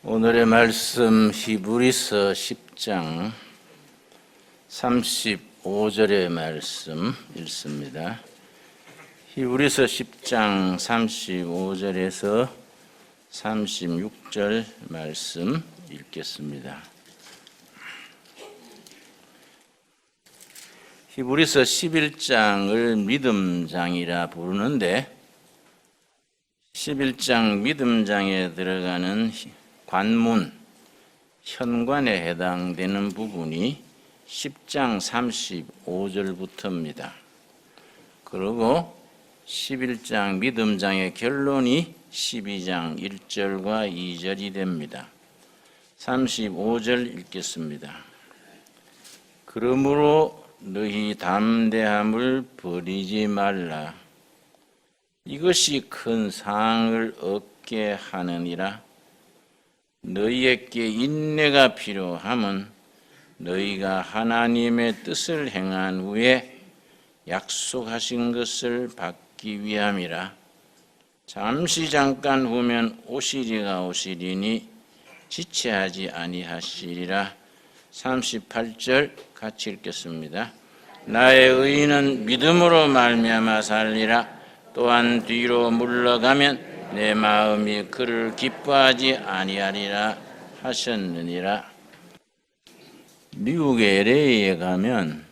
오늘의 말씀 히브리서 10장 35절의 말씀 읽습니다. 히브리서 10장 35절에서 36절 말씀 읽겠습니다. 히브리서 11장을 믿음장이라 부르는데 11장 믿음장에 들어가는 관문, 현관에 해당되는 부분이 10장 35절부터입니다. 그리고 11장 믿음장의 결론이 12장 1절과 2절이 됩니다. 35절 읽겠습니다. 그러므로 너희 담대함을 버리지 말라. 이것이 큰 상을 얻게 하느니라. 너희에게 인내가 필요함은 너희가 하나님의 뜻을 행한 후에 약속하신 것을 받기 위함이라. 잠깐 후면 오시리가 오시리니 지체하지 아니하시리라. 38절 같이 읽겠습니다. 나의 의인은 믿음으로 말미암아 살리라. 또한 뒤로 물러가면 내 마음이 그를 기뻐하지 아니하리라 하셨느니라. 미국 LA에 가면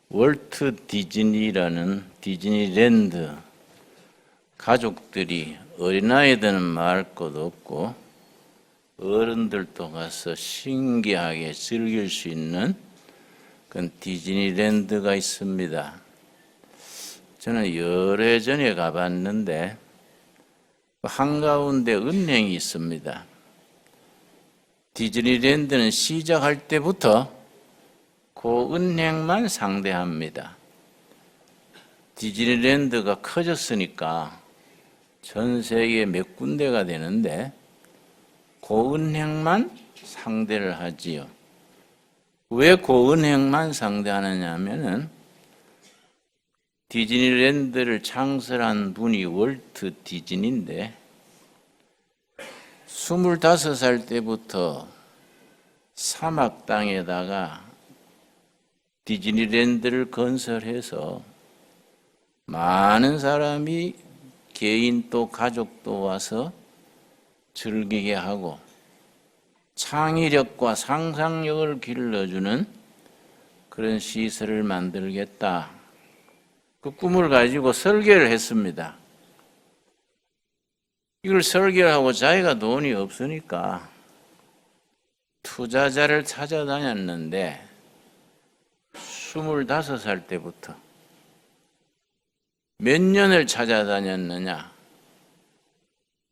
월트 디즈니라는 디즈니랜드 가족들이 어린아이들은 말할 것도 없고 어른들도 가서 신기하게 즐길 수 있는 그런 디즈니랜드가 있습니다. 저는 여러 해 전에 가봤는데 한가운데 은행이 있습니다. 디즈니랜드는 시작할 때부터 그 은행만 상대합니다. 디즈니랜드가 커졌으니까 전 세계 몇 군데가 되는데 그 은행만 상대를 하지요. 왜 그 은행만 상대하느냐 하면은 디즈니랜드를 창설한 분이 월트 디즈니인데 25살 때부터 사막 땅에다가 디즈니랜드를 건설해서 많은 사람이 개인 또 가족도 와서 즐기게 하고 창의력과 상상력을 길러주는 그런 시설을 만들겠다. 그 꿈을 가지고 설계를 했습니다. 이걸 설계를 하고 자기가 돈이 없으니까 투자자를 찾아다녔는데 25살 때부터 몇 년을 찾아다녔느냐?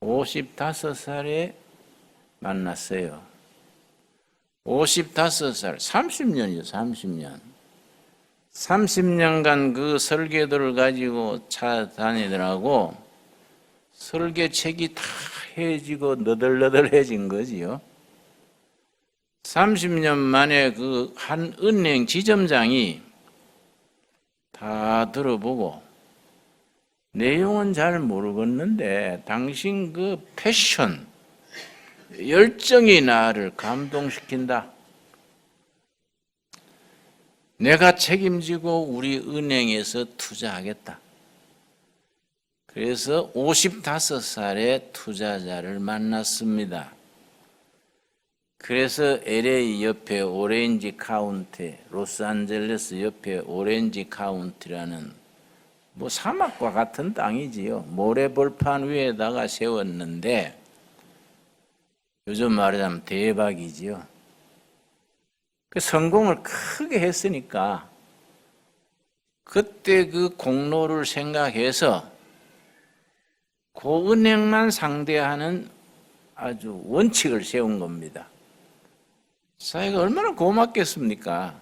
55살에 만났어요. 55살, 30년이요, 30년. 30년간 그 설계도를 가지고 찾아다니더라고 설계책이 다 해지고 너덜너덜해진 거지요. 30년 만에 그 한 은행 지점장이 다 들어보고 내용은 잘 모르겠는데 당신 그 패션, 열정이 나를 감동시킨다. 내가 책임지고 우리 은행에서 투자하겠다. 그래서 55살에 투자자를 만났습니다. 그래서 LA 옆에 오렌지 카운티, 로스앤젤레스 옆에 오렌지 카운티라는 뭐 사막과 같은 땅이지요. 모래벌판 위에다가 세웠는데 요즘 말하자면 대박이지요. 그 성공을 크게 했으니까 그때 그 공로를 생각해서 그 은행만 상대하는 아주 원칙을 세운 겁니다. 사회가 얼마나 고맙겠습니까?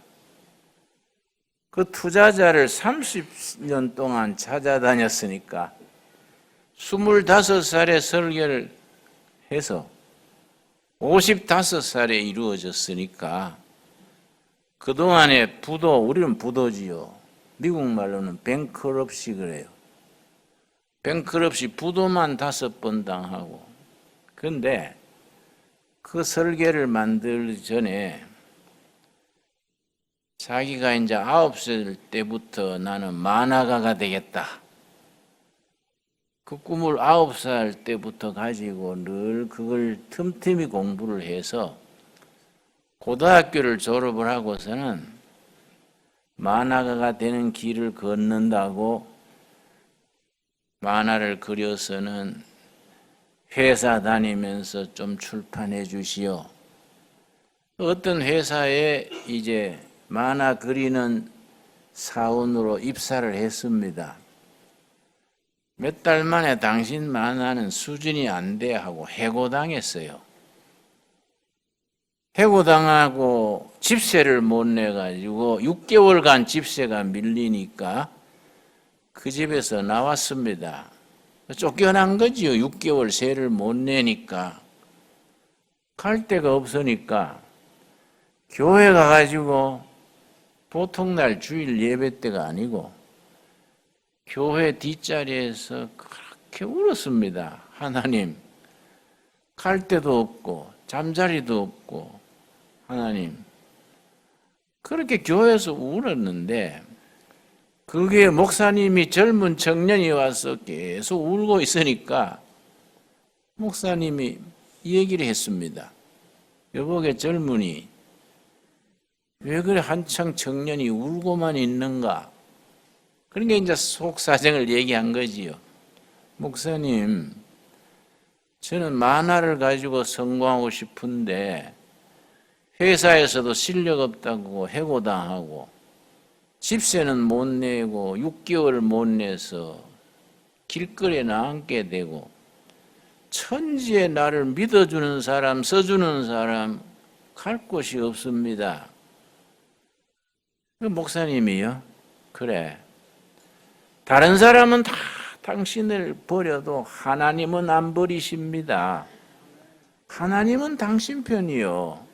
그 투자자를 30년 동안 찾아다녔으니까 25살에 설계를 해서 55살에 이루어졌으니까 그동안의 부도, 우리는 부도지요. 미국 말로는 뱅크럽시 그래요. 뱅크럽시 부도만 5번 당하고. 그런데 그 설계를 만들기 전에 자기가 이제 9살 때부터 나는 만화가가 되겠다. 그 꿈을 9살 때부터 가지고 늘 그걸 틈틈이 공부를 해서 고등학교를 졸업을 하고서는 만화가가 되는 길을 걷는다고 만화를 그려서는 회사 다니면서 좀 출판해 주시오. 어떤 회사에 이제 만화 그리는 사원으로 입사를 했습니다. 몇 달 만에 당신 만화는 수준이 안 돼 하고 해고당했어요. 해고당하고 집세를 못 내가지고 6개월간 집세가 밀리니까 그 집에서 나왔습니다. 쫓겨난 거지요. 6개월 세를 못 내니까. 갈 데가 없으니까 교회 가가지고 보통 날 주일 예배 때가 아니고 교회 뒷자리에서 그렇게 울었습니다. 하나님, 갈 데도 없고 잠자리도 없고 하나님. 그렇게 교회에서 울었는데 그게 목사님이 젊은 청년이 와서 계속 울고 있으니까 목사님이 이 얘기를 했습니다. 여보게 젊은이, 왜 그래 한창 청년이 울고만 있는가? 그런 게 이제 속사정을 얘기한 거지요. 목사님, 저는 만화를 가지고 성공하고 싶은데 회사에서도 실력 없다고 해고당하고 집세는 못 내고 6개월 못 내서 길거리에 나앉게 되고 천지에 나를 믿어주는 사람, 써주는 사람 갈 곳이 없습니다. 그 목사님이요? 그래. 다른 사람은 다 당신을 버려도 하나님은 안 버리십니다. 하나님은 당신 편이요.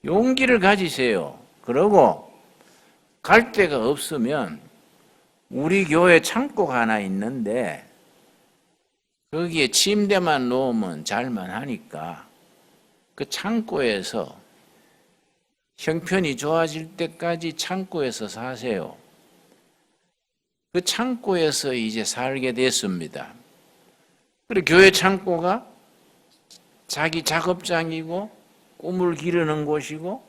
용기를 가지세요. 그러고 갈 데가 없으면 우리 교회 창고가 하나 있는데 거기에 침대만 놓으면 잘만 하니까 그 창고에서 형편이 좋아질 때까지 창고에서 사세요. 그 창고에서 이제 살게 됐습니다. 그리고 교회 창고가 자기 작업장이고 꿈을 기르는 곳이고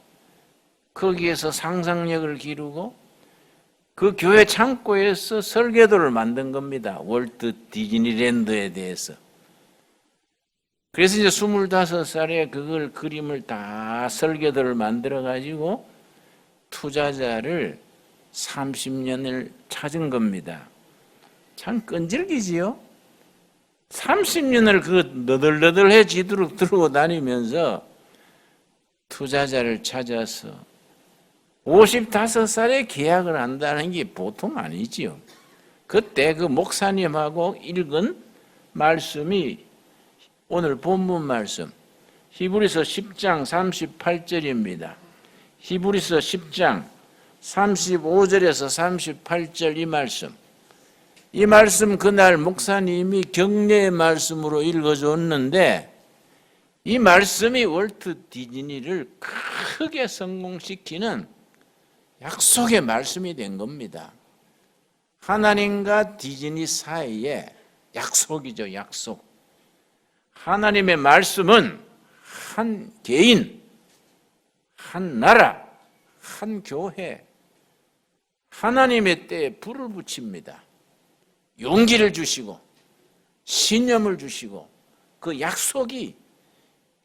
거기에서 상상력을 기르고 그 교회 창고에서 설계도를 만든 겁니다. 월트 디즈니랜드에 대해서. 그래서 이제 25살에 그걸 그림을 다 설계도를 만들어 가지고 투자자를 30년을 찾은 겁니다. 참 끈질기지요? 30년을 그 너덜너덜해지도록 들고 다니면서 투자자를 찾아서 55살에 계약을 한다는 게 보통 아니지요. 그때 그 목사님하고 읽은 말씀이 오늘 본문 말씀 히브리서 10장 38절입니다. 히브리서 10장 35절에서 38절 이 말씀. 이 말씀 그날 목사님이 격려의 말씀으로 읽어줬는데 이 말씀이 월트 디즈니를 크게 성공시키는 약속의 말씀이 된 겁니다. 하나님과 디즈니 사이에 약속이죠, 약속. 하나님의 말씀은 한 개인, 한 나라, 한 교회, 하나님의 때에 불을 붙입니다. 용기를 주시고 신념을 주시고 그 약속이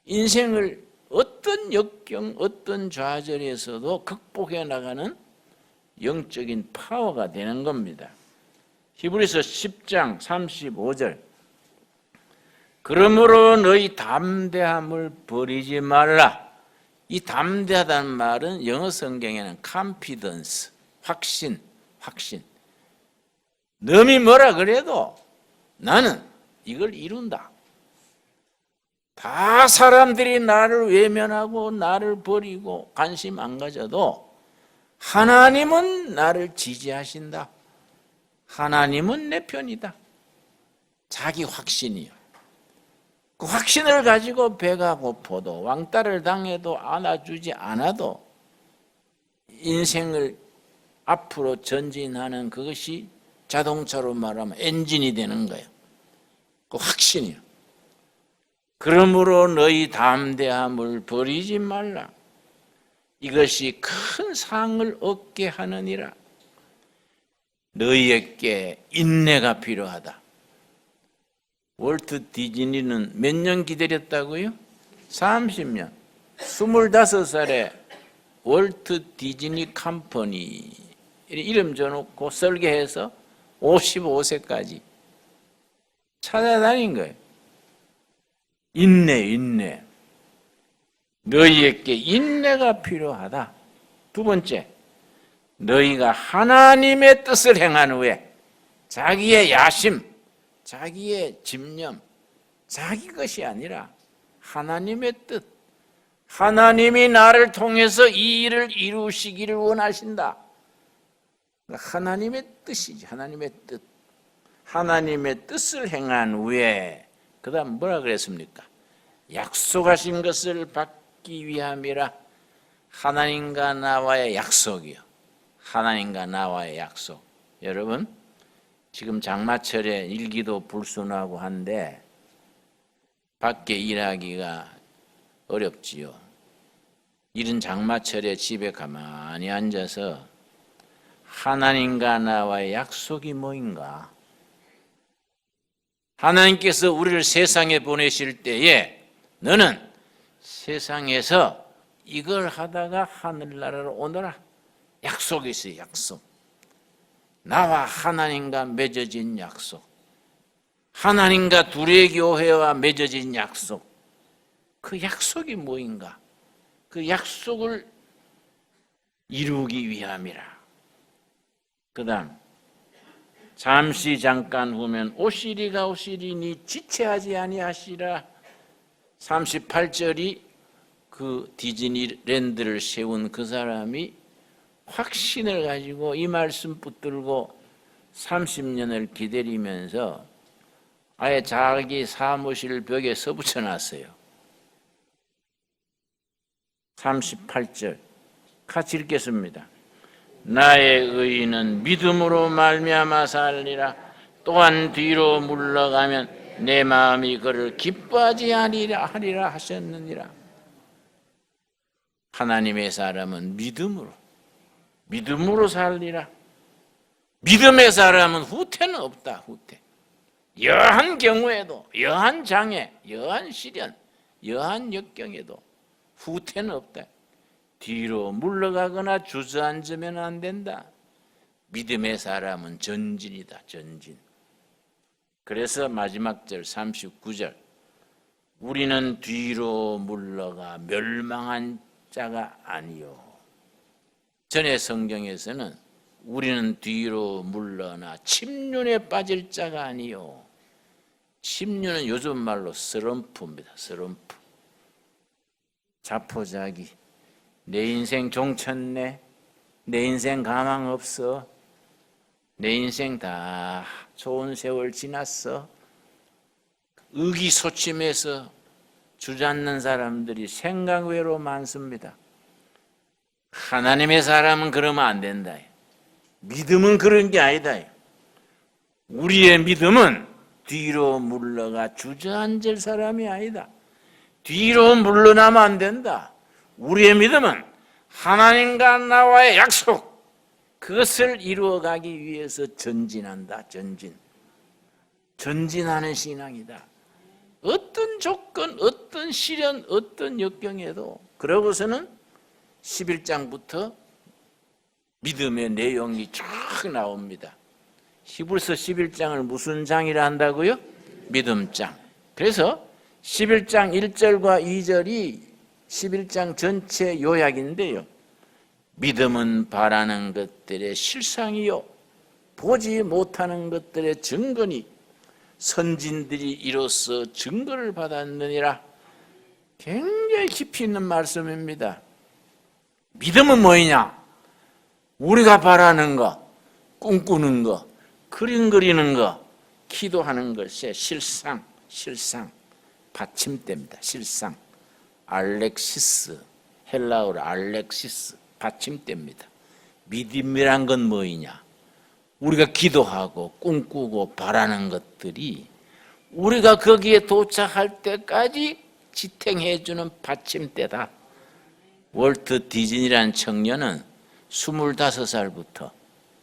인생을 어떤 역경, 어떤 좌절에서도 극복해 나가는 영적인 파워가 되는 겁니다. 히브리서 10장 35절 그러므로 너희 담대함을 버리지 말라. 이 담대하다는 말은 영어 성경에는 confidence, 확신. 남이 뭐라 그래도 나는 이걸 이룬다. 다 사람들이 나를 외면하고 나를 버리고 관심 안 가져도 하나님은 나를 지지하신다. 하나님은 내 편이다. 자기 확신이요. 그 확신을 가지고 배가 고파도 왕따를 당해도 안아주지 않아도 인생을 앞으로 전진하는 그것이 자동차로 말하면 엔진이 되는 거예요. 그 확신이요. 그러므로 너희 담대함을 버리지 말라. 이것이 큰 상을 얻게 하느니라. 너희에게 인내가 필요하다. 월트 디즈니는 몇 년 기다렸다고요? 30년. 25살에 월트 디즈니 컴퍼니 이름 줘놓고 설계해서 55세까지 찾아다닌 거예요. 인내. 너희에게 인내가 필요하다. 두 번째, 너희가 하나님의 뜻을 행한 후에 자기의 야심, 자기의 집념, 자기 것이 아니라 하나님의 뜻, 하나님이 나를 통해서 이 일을 이루시기를 원하신다. 하나님의 뜻이지. 하나님의 뜻. 하나님의 뜻을 행한 후에 그 다음 뭐라 그랬습니까? 약속하신 것을 받기 위함이라. 하나님과 나와의 약속이요. 하나님과 나와의 약속. 여러분, 지금 장마철에 일기도 불순하고 한데 밖에 일하기가 어렵지요. 이른 장마철에 집에 가만히 앉아서 하나님과 나와의 약속이 뭐인가? 하나님께서 우리를 세상에 보내실 때에 너는 세상에서 이걸 하다가 하늘나라로 오너라. 약속이 있어요. 약속. 나와 하나님과 맺어진 약속. 하나님과 둘의 교회와 맺어진 약속. 그 약속이 뭐인가? 그 약속을 이루기 위함이라. 그 다음 잠깐 후면 오시리가 오시리니 지체하지 아니하시라. 38절이 그 디즈니랜드를 세운 그 사람이 확신을 가지고 이 말씀 붙들고 30년을 기다리면서 아예 자기 사무실 벽에 써붙여 놨어요. 38절 같이 읽겠습니다. 나의 의인은 믿음으로 말미암아 살리라. 또한 뒤로 물러가면 내 마음이 그를 기뻐하지 하리라 하셨느니라. 하나님의 사람은 믿음으로 살리라. 믿음의 사람은 후퇴는 없다. 후퇴. 여한 경우에도, 여한 장애, 여한 시련, 여한 역경에도 후퇴는 없다. 뒤로 물러가거나 주저앉으면 안 된다. 믿음의 사람은 전진이다. 전진. 그래서 마지막 절 39절 우리는 뒤로 물러가 멸망한 자가 아니요. 전에 성경에서는 우리는 뒤로 물러나 침륜에 빠질 자가 아니요. 침륜은 요즘 말로 슬럼프입니다. 슬럼프. 자포자기. 내 인생 종쳤네. 내 인생 가망 없어. 내 인생 다 좋은 세월 지났어. 의기소침해서 주저앉는 사람들이 생각 외로 많습니다. 하나님의 사람은 그러면 안 된다. 믿음은 그런 게 아니다. 우리의 믿음은 뒤로 물러가 주저앉을 사람이 아니다. 뒤로 물러나면 안 된다. 우리의 믿음은 하나님과 나와의 약속, 그것을 이루어가기 위해서 전진한다. 전진하는 신앙이다. 어떤 조건, 어떤 시련, 어떤 역경에도. 그러고서는 11장부터 믿음의 내용이 쫙 나옵니다. 히브리서 11장을 무슨 장이라 한다고요? 믿음장. 그래서 11장 1절과 2절이 11장 전체 요약인데요. 믿음은 바라는 것들의 실상이요 보지 못하는 것들의 증거니 선진들이 이로써 증거를 받았느니라. 굉장히 깊이 있는 말씀입니다. 믿음은 뭐이냐? 우리가 바라는 거, 꿈꾸는 거, 그림 그리는 거, 기도하는 것의 실상, 받침대입니다. 실상, 알렉시스, 헬라어로 알렉시스, 받침대입니다. 믿음이란 건 뭐이냐? 우리가 기도하고 꿈꾸고 바라는 것들이 우리가 거기에 도착할 때까지 지탱해 주는 받침대다. 월트 디즈니라는 청년은 25살부터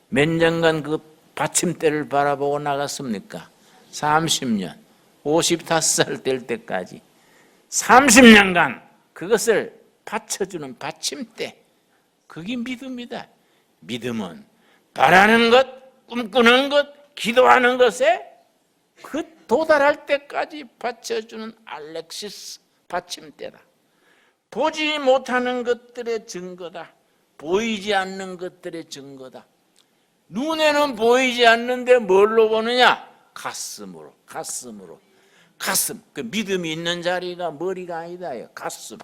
몇 년간 그 받침대를 바라보고 나갔습니까? 30년, 55살 될 때까지 30년간 그것을 받쳐주는 받침대, 그게 믿음이다. 믿음은 바라는 것, 꿈꾸는 것, 기도하는 것에 그 도달할 때까지 받쳐주는 알렉시스 받침대다. 보지 못하는 것들의 증거다. 보이지 않는 것들의 증거다. 눈에는 보이지 않는데 뭘로 보느냐? 가슴으로. 가슴. 그 믿음이 있는 자리가 머리가 아니다요. 가슴.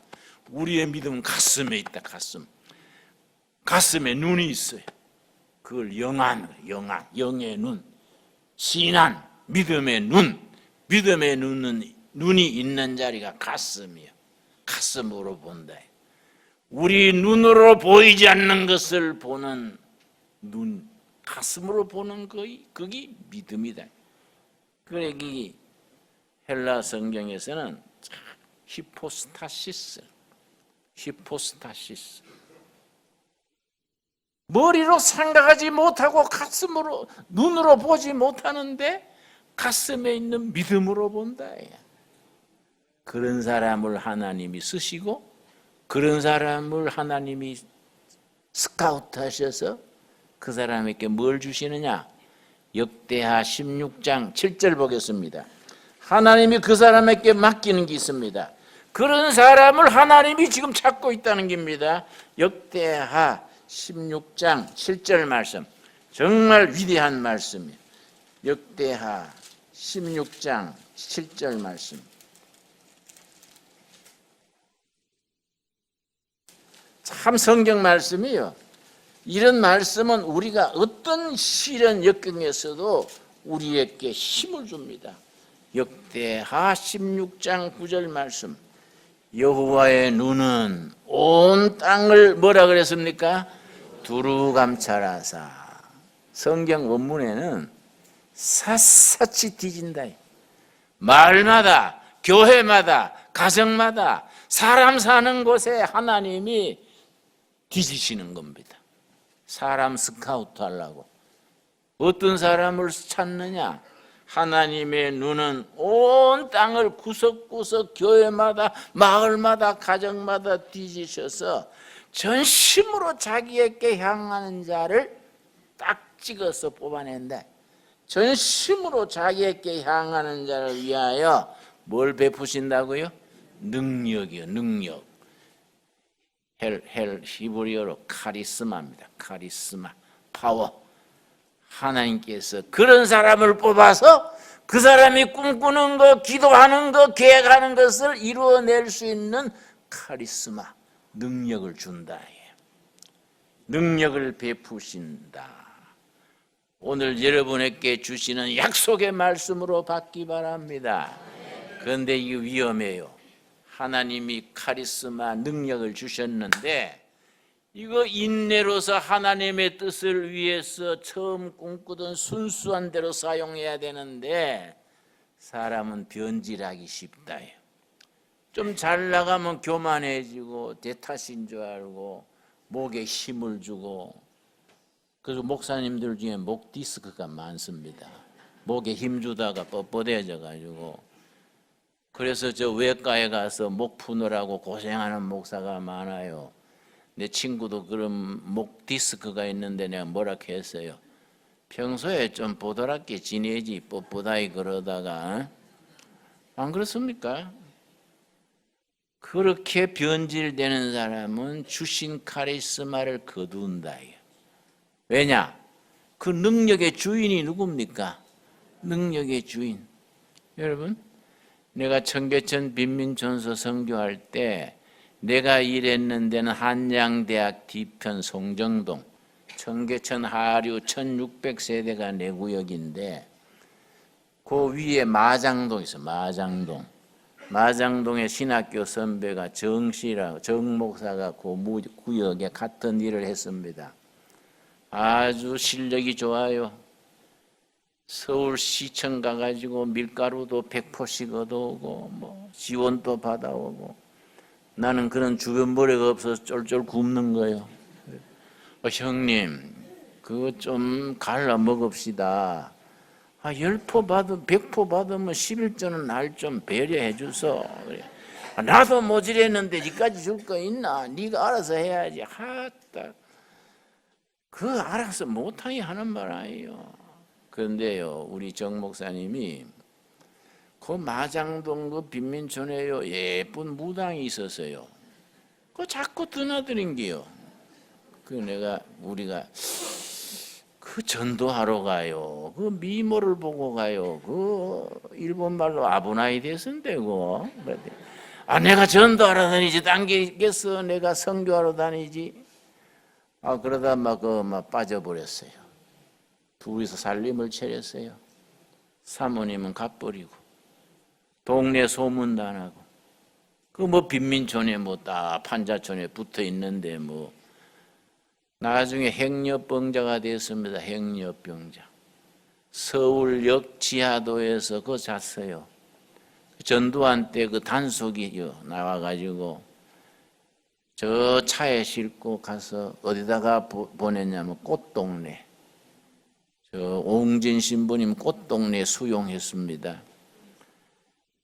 우리의 믿음은 가슴에 있다. 가슴에 눈이 있어요. 그걸 영의 눈. 신한 믿음의 눈. 믿음의 눈이 있는 자리가 가슴이에요. 가슴으로 본다. 우리 눈으로 보이지 않는 것을 보는 눈, 가슴으로 보는 그게 믿음이다. 그래, 이 헬라 성경에서는 히포스타시스. 머리로 생각하지 못하고 가슴으로, 눈으로 보지 못하는데 가슴에 있는 믿음으로 본다. 그런 사람을 하나님이 쓰시고 그런 사람을 하나님이 스카우트 하셔서 그 사람에게 뭘 주시느냐? 역대하 16장 7절 보겠습니다. 하나님이 그 사람에게 맡기는 게 있습니다. 그런 사람을 하나님이 지금 찾고 있다는 겁니다. 역대하 16장 7절 말씀, 정말 위대한 말씀이에요. 역대하 16장 7절 말씀. 참 성경 말씀이에요. 이런 말씀은 우리가 어떤 시련 역경에서도 우리에게 힘을 줍니다. 역대하 16장 9절 말씀. 여호와의 눈은 온 땅을 뭐라 그랬습니까? 두루 감찰하사. 성경 원문에는 샅샅이 뒤진다. 마을마다, 교회마다, 가정마다, 사람 사는 곳에 하나님이 뒤지시는 겁니다. 사람 스카우트 하려고. 어떤 사람을 찾느냐? 하나님의 눈은 온 땅을 구석구석 교회마다, 마을마다, 가정마다 뒤지셔서 전심으로 자기에게 향하는 자를 딱 찍어서 뽑아낸다. 전심으로 자기에게 향하는 자를 위하여 뭘 베푸신다고요? 능력이요, 능력. 히브리어로 카리스마입니다. 카리스마, 파워. 하나님께서 그런 사람을 뽑아서 그 사람이 꿈꾸는 것, 기도하는 것, 계획하는 것을 이루어낼 수 있는 카리스마, 능력을 준다. 능력을 베푸신다. 오늘 여러분에게 주시는 약속의 말씀으로 받기 바랍니다. 그런데 이게 위험해요. 하나님이 카리스마, 능력을 주셨는데 이거 인내로서 하나님의 뜻을 위해서 처음 꿈꾸던 순수한 대로 사용해야 되는데 사람은 변질하기 쉽다. 좀 잘 나가면 교만해지고 대탓인 줄 알고 목에 힘을 주고. 그래서 목사님들 중에 목 디스크가 많습니다. 목에 힘 주다가 뻣뻣해져 가지고. 그래서 저 외과에 가서 목 푸느라고 고생하는 목사가 많아요. 내 친구도 그런 목 디스크가 있는데 내가 뭐라 했어요. 평소에 좀 보드랍게 지내지 뻣뻣하게 그러다가 안 그렇습니까? 그렇게 변질되는 사람은 주신 카리스마를 거둔다. 왜냐? 그 능력의 주인이 누굽니까? 능력의 주인. 여러분, 내가 청계천 빈민촌서 선교할 때 내가 일했는 데는 한양대학 뒤편 송정동, 청계천 하류 1600세대가 내 구역인데 그 위에 마장동 있어. 마장동의 신학교 선배가 정씨라고, 정 목사가 그 구역에 같은 일을 했습니다. 아주 실력이 좋아요. 서울시청 가가지고 밀가루도 100포씩 얻어오고 뭐 지원도 받아오고, 나는 그런 주변 머리가 없어서 쫄쫄 굶는 거예요. 형님, 그거 좀 갈라 먹읍시다. 10포 받으면 100포 받으면 11조는 날 좀 배려해 주소. 그래. 나도 모질했는데 니까지 줄 거 있나? 네가 알아서 해야지. 하다. 그 알아서 못하게 하는 말 아니에요. 그런데요, 우리 정 목사님이 그 마장동 그 빈민촌에요 예쁜 무당이 있었어요. 그 자꾸 드나드는 게요. 우리가 그 전도하러 가요. 그 미모를 보고 가요. 그 일본말로 아부나이 데스인데고. 내가 전도하러 다니지 당기겠어. 내가 선교하러 다니지. 그러다 막 빠져버렸어요. 둘이서 살림을 차렸어요. 사모님은 갚버리고 동네 소문도 안 하고 그 빈민촌에 딱 판자촌에 붙어 있는데 나중에 행여병자가 됐습니다. 행여병자. 서울역 지하도에서 그거 잤어요. 전두환 때 그 단속이 나와가지고 저 차에 싣고 가서 어디다가 보냈냐면 꽃동네. 저 옹진 신부님 꽃동네 수용했습니다.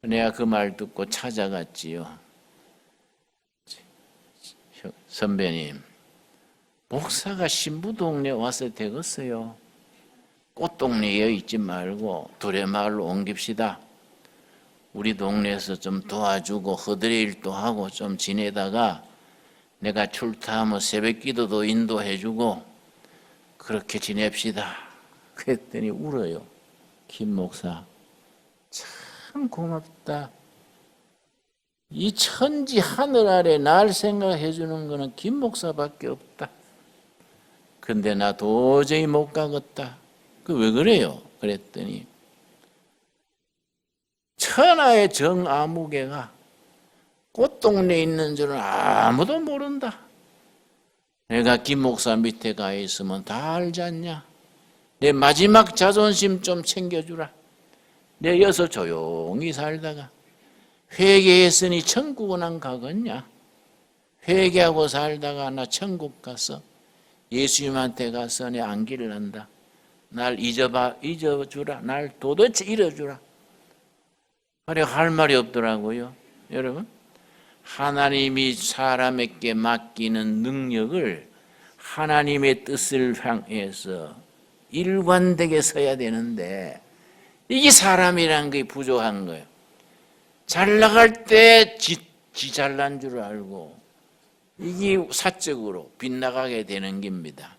내가 그 말 듣고 찾아갔지요. 선배님, 목사가 신부 동네 와서 되겠어요. 꽃동네에 있지 말고 두레마을로 옮깁시다. 우리 동네에서 좀 도와주고 허드레 일도 하고 좀 지내다가 내가 출타하면 새벽기도도 인도해주고 그렇게 지냅시다. 그랬더니 울어요. 김 목사, 참 고맙다. 이 천지 하늘 아래 날 생각해 주는 거는 김 목사밖에 없다. 근데 나 도저히 못 가겠다. 왜 그래요? 그랬더니 천하의 정아무개가 꽃동네에 있는 줄은 아무도 모른다. 내가 김 목사 밑에 가 있으면 다 알지 않냐? 내 마지막 자존심 좀 챙겨주라. 내 여기서 조용히 살다가 회개했으니 천국은 안 가겠냐? 회개하고 살다가 나 천국 가서 예수님한테 가서 내 안기를 한다. 날 잊어주라. 날 도대체 잃어주라. 할 말이 없더라고요. 여러분, 하나님이 사람에게 맡기는 능력을 하나님의 뜻을 향해서 일관되게 서야 되는데 이게 사람이란 게 부족한 거예요. 잘 나갈 때 지 잘난 줄 알고 이게 사적으로 빗나가게 되는 겁니다.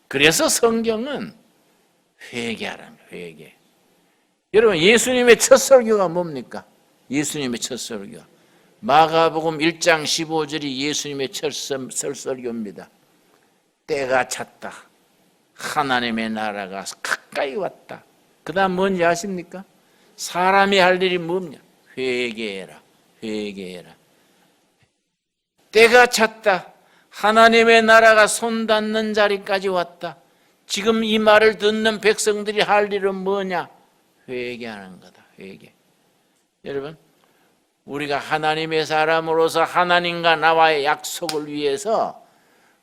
그래서 성경은 회개하라는 거예요. 회개. 여러분, 예수님의 첫 설교가 뭡니까? 예수님의 첫 설교. 마가복음 1장 15절이 예수님의 첫 설교입니다. 때가 찼다. 하나님의 나라가 가까이 왔다. 그 다음 뭔지 아십니까? 사람이 할 일이 뭡니까? 회개해라. 회개해라. 때가 찼다. 하나님의 나라가 손 닿는 자리까지 왔다. 지금 이 말을 듣는 백성들이 할 일은 뭐냐? 회개하는 거다. 회개. 여러분, 우리가 하나님의 사람으로서 하나님과 나와의 약속을 위해서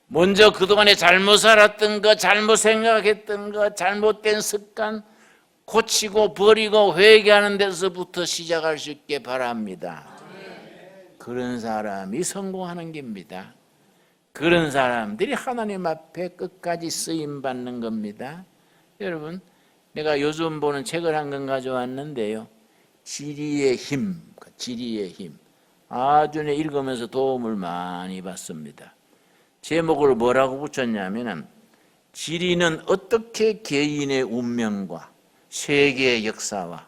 먼저 그동안에 잘못 살았던 것, 잘못 생각했던 것, 잘못된 습관 고치고 버리고 회개하는 데서부터 시작할 수 있게 바랍니다. 그런 사람이 성공하는 겁니다. 그런 사람들이 하나님 앞에 끝까지 쓰임받는 겁니다. 여러분, 내가 요즘 보는 책을 한 권 가져왔는데요. 지리의 힘, 지리의 힘. 아주 읽으면서 도움을 많이 받습니다. 제목을 뭐라고 붙였냐면은 지리는 어떻게 개인의 운명과 세계의 역사와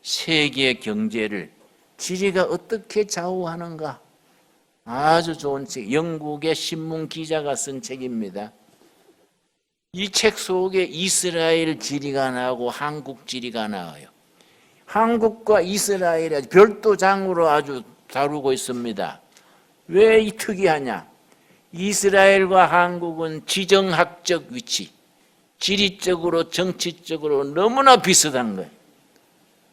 세계의 경제를 지리가 어떻게 좌우하는가. 아주 좋은 책, 영국의 신문 기자가 쓴 책입니다. 이 책 속에 이스라엘 지리가 나오고 한국 지리가 나와요. 한국과 이스라엘이 아주 별도 장으로 아주 다루고 있습니다. 왜 이 특이하냐? 이스라엘과 한국은 지정학적 위치, 지리적으로 정치적으로 너무나 비슷한 거예요.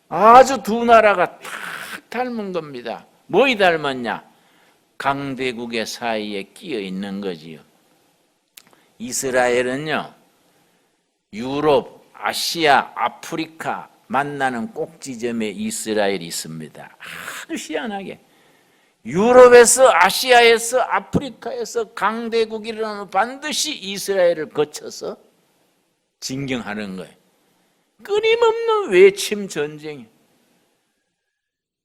아주 두 나라가 다 닮은 겁니다. 뭐이 닮았냐? 강대국의 사이에 끼어 있는 거지요. 이스라엘은요, 유럽, 아시아, 아프리카 만나는 꼭지점에 이스라엘이 있습니다. 아주 희한하게 유럽에서, 아시아에서, 아프리카에서 강대국이 일어나면 반드시 이스라엘을 거쳐서 진경하는 거예요. 끊임없는 외침 전쟁.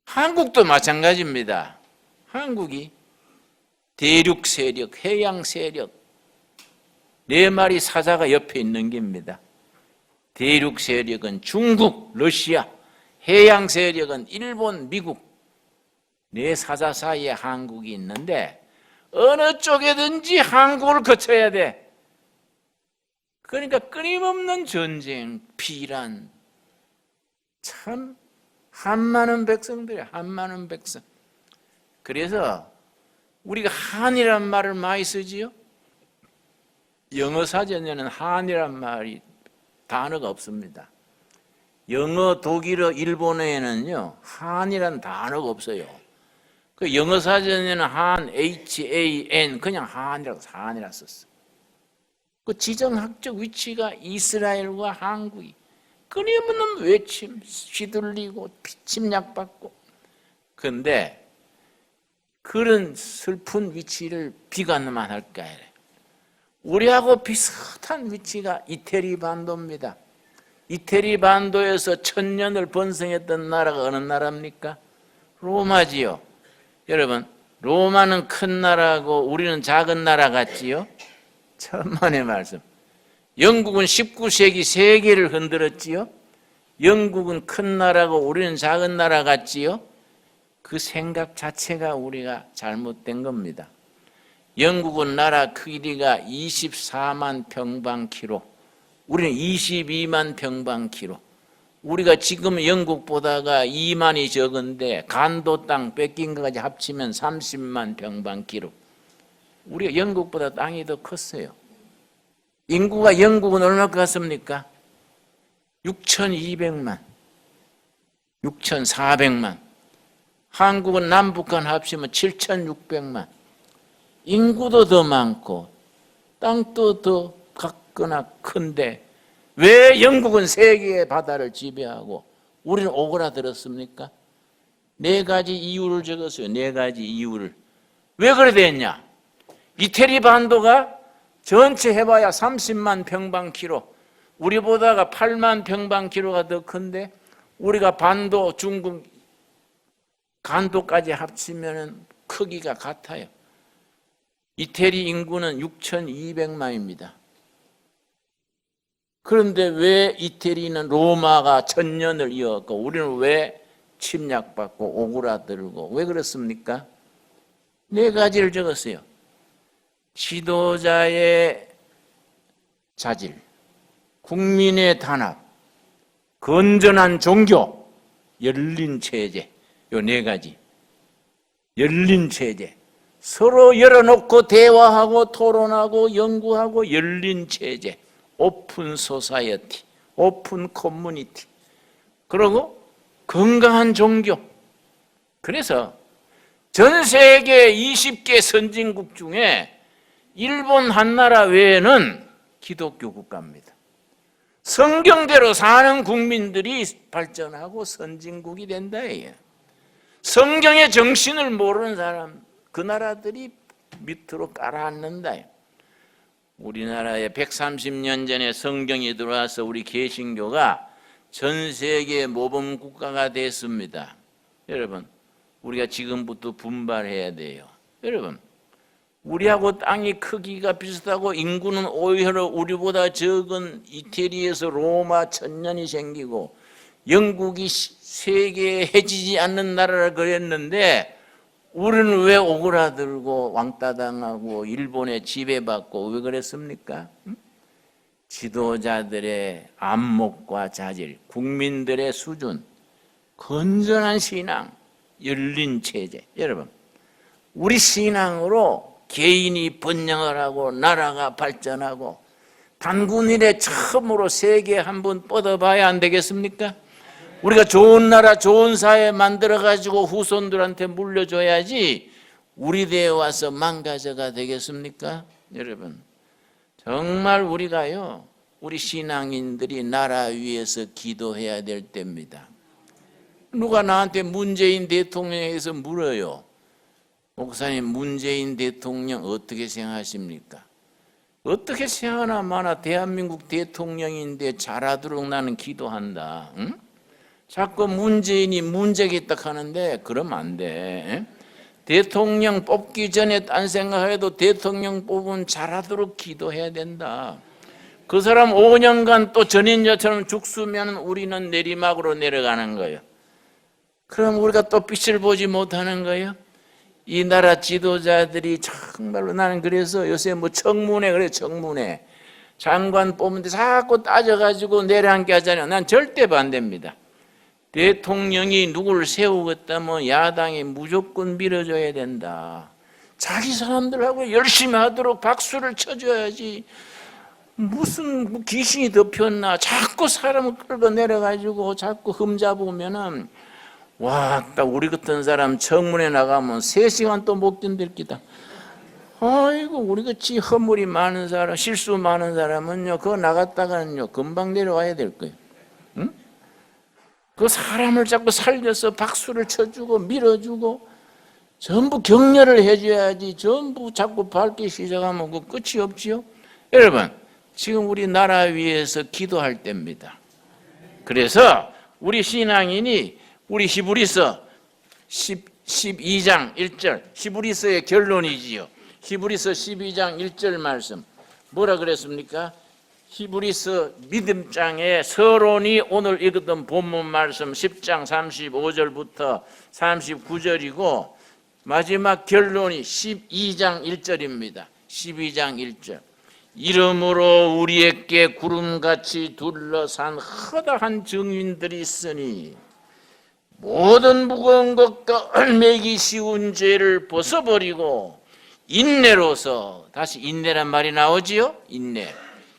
한국도 마찬가지입니다. 한국이 대륙 세력, 해양 세력, 네 마리 사자가 옆에 있는 겁니다. 대륙 세력은 중국, 러시아, 해양 세력은 일본, 미국, 네 사자 사이에 한국이 있는데 어느 쪽에든지 한국을 거쳐야 돼. 그러니까 끊임없는 전쟁, 피란. 참 한많은 백성들이야, 한많은 백성. 그래서 우리가 한이란 말을 많이 쓰지요. 영어 사전에는 한이란 말이 단어가 없습니다. 영어, 독일어, 일본어에는요 한이란 단어가 없어요. 그 영어 사전에는 한, HAN, 그냥 한이라고 썼어. 그 지정학적 위치가 이스라엘과 한국이 끊임없는 외침, 휘둘리고 침략받고. 그런데 그런 슬픈 위치를 비관만 할까 해. 우리하고 비슷한 위치가 이태리 반도입니다. 이태리 반도에서 천년을 번성했던 나라가 어느 나라입니까? 로마지요. 여러분, 로마는 큰 나라고 우리는 작은 나라 같지요? 천만의 말씀. 영국은 19세기 세계를 흔들었지요? 영국은 큰 나라고 우리는 작은 나라 같지요? 그 생각 자체가 우리가 잘못된 겁니다. 영국은 나라 크기가 24만 평방키로, 우리는 22만 평방키로. 우리가 지금 영국보다가 2만이 적은데 간도 땅 뺏긴 것까지 합치면 30만 평방키로. 우리가 영국보다 땅이 더 컸어요. 인구가 영국은 얼마 같습니까? 6,200만, 6,400만. 한국은 남북한 합치면 7,600만. 인구도 더 많고 땅도 더 작거나 큰데 왜 영국은 세계의 바다를 지배하고 우리는 오그라들었습니까? 네 가지 이유를 적었어요. 네 가지 이유를. 왜 그래 됐냐? 이태리 반도가 전체 해봐야 30만 평방키로, 우리보다가 8만 평방키로가 더 큰데 우리가 반도, 중국, 간도까지 합치면 크기가 같아요. 이태리 인구는 6,200만입니다. 그런데 왜 이태리는 로마가 천년을 이어갔고 우리는 왜 침략받고 오그라들고 왜 그렇습니까? 네 가지를 적었어요. 지도자의 자질, 국민의 단합, 건전한 종교, 열린 체제. 요 네 가지. 열린 체제. 서로 열어놓고 대화하고 토론하고 연구하고 열린 체제. 오픈 소사이어티, 오픈 커뮤니티. 그리고 건강한 종교. 그래서 전 세계 20개 선진국 중에 일본 한 나라 외에는 기독교 국가입니다. 성경대로 사는 국민들이 발전하고 선진국이 된다예요. 성경의 정신을 모르는 사람, 그 나라들이 밑으로 깔아앉는다. 우리나라에 130년 전에 성경이 들어와서 우리 개신교가 전 세계 모범 국가가 됐습니다. 여러분, 우리가 지금부터 분발해야 돼요. 여러분, 우리하고 땅이 크기가 비슷하고 인구는 오히려 우리보다 적은 이태리에서 로마 천년이 생기고 영국이 세계에 해지지 않는 나라라 그랬는데 우리는 왜 오그라들고 왕따당하고 일본에 지배받고 왜 그랬습니까? 지도자들의 안목과 자질, 국민들의 수준, 건전한 신앙, 열린 체제. 여러분, 우리 신앙으로 개인이 번영을 하고 나라가 발전하고 단군 이래 처음으로 세계에 한번 뻗어봐야 안 되겠습니까? 우리가 좋은 나라 좋은 사회 만들어가지고 후손들한테 물려줘야지 우리 대에 와서 망가져가 되겠습니까? 여러분, 정말 우리가요, 우리 신앙인들이 나라 위해서 기도해야 될 때입니다. 누가 나한테 문재인 대통령에서 물어요. 목사님, 문재인 대통령 어떻게 생각하십니까? 어떻게 생각하나 마나 대한민국 대통령인데 잘하도록 나는 기도한다. 응? 자꾸 문재인이 문제가 있다 하는데 그러면 안 돼. 대통령 뽑기 전에 딴 생각해도 대통령 뽑으면 잘하도록 기도해야 된다. 그 사람 5년간 또 전인자처럼 죽수면 우리는 내리막으로 내려가는 거예요. 그럼 우리가 또 빛을 보지 못하는 거예요. 이 나라 지도자들이 정말로 나는 그래서 요새 뭐 청문회 그래 청문회 장관 뽑는데 자꾸 따져가지고 내려앉게 하잖아요. 난 절대 반대입니다. 대통령이 누구를 세우겠다면 야당이 무조건 밀어줘야 된다. 자기 사람들하고 열심히 하도록 박수를 쳐줘야지. 무슨 귀신이 덮였나 자꾸 사람을 끌고 내려가지고 자꾸 흠잡으면은 와, 딱 우리 같은 사람 청문회 나가면 3시간 또 못 견딜 기다. 아이고, 우리 같이 허물이 많은 사람, 실수 많은 사람은요, 그거 나갔다가는요, 금방 내려와야 될 거예요. 응? 그 사람을 자꾸 살려서 박수를 쳐주고 밀어주고 전부 격려를 해줘야지 전부 자꾸 밟기 시작하면 그 끝이 없지요. 여러분, 지금 우리 나라 위해서 기도할 때입니다. 그래서 우리 신앙인이 우리 히브리서 12장 1절 히브리서의 결론이지요. 히브리서 12장 1절 말씀 뭐라 그랬습니까? 히브리서 믿음장의 서론이 오늘 읽었던 본문 말씀 10장 35절부터 39절이고 마지막 결론이 12장 1절입니다. 12장 1절 이러므로 우리에게 구름같이 둘러싼 허다한 증인들이 있으니 모든 무거운 것과 얽매기 쉬운 죄를 벗어버리고 인내로서 다시 인내란 말이 나오지요.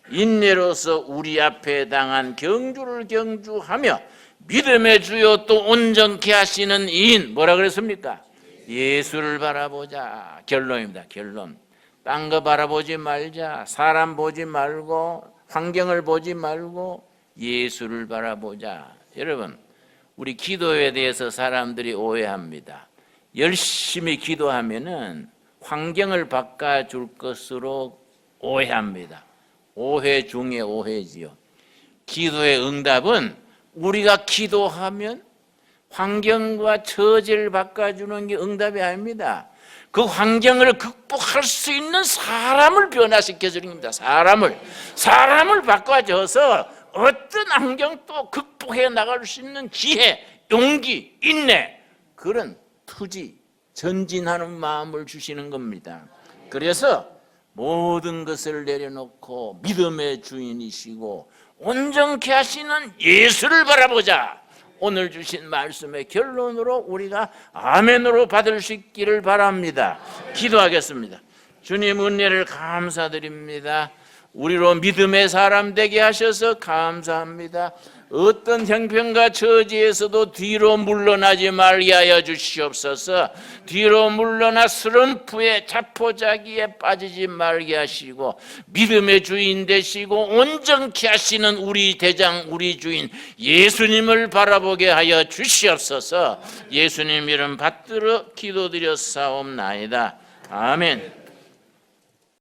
인내로서 우리 앞에 당한 경주를 경주하며 믿음의 주요 또 온전케 하시는 이인 뭐라 그랬습니까? 예수를 바라보자. 결론입니다. 결론. 딴 거 바라보지 말자. 사람 보지 말고 환경을 보지 말고 예수를 바라보자. 여러분, 우리 기도에 대해서 사람들이 오해합니다. 열심히 기도하면은 환경을 바꿔줄 것으로 오해합니다. 오해 중에 오해지요. 기도의 응답은 우리가 기도하면 환경과 처지를 바꿔주는 게 응답이 아닙니다. 그 환경을 극복할 수 있는 사람을 변화시켜주는 겁니다. 사람을 바꿔줘서 어떤 환경도 극복해 나갈 수 있는 지혜, 용기, 인내 그런 투지, 전진하는 마음을 주시는 겁니다. 그래서 모든 것을 내려놓고 믿음의 주인이시고 온전케 하시는 예수를 바라보자. 오늘 주신 말씀의 결론으로 우리가 아멘으로 받을 수 있기를 바랍니다. 기도하겠습니다. 주님 은혜를 감사드립니다. 우리로 믿음의 사람 되게 하셔서 감사합니다. 어떤 형편과 처지에서도 뒤로 물러나지 말게 하여 주시옵소서. 뒤로 물러나 슬럼프에 자포자기에 빠지지 말게 하시고 믿음의 주인 되시고 온전케 하시는 우리 대장 우리 주인 예수님을 바라보게 하여 주시옵소서. 예수님 이름 받들어 기도드렸사옵나이다. 아멘.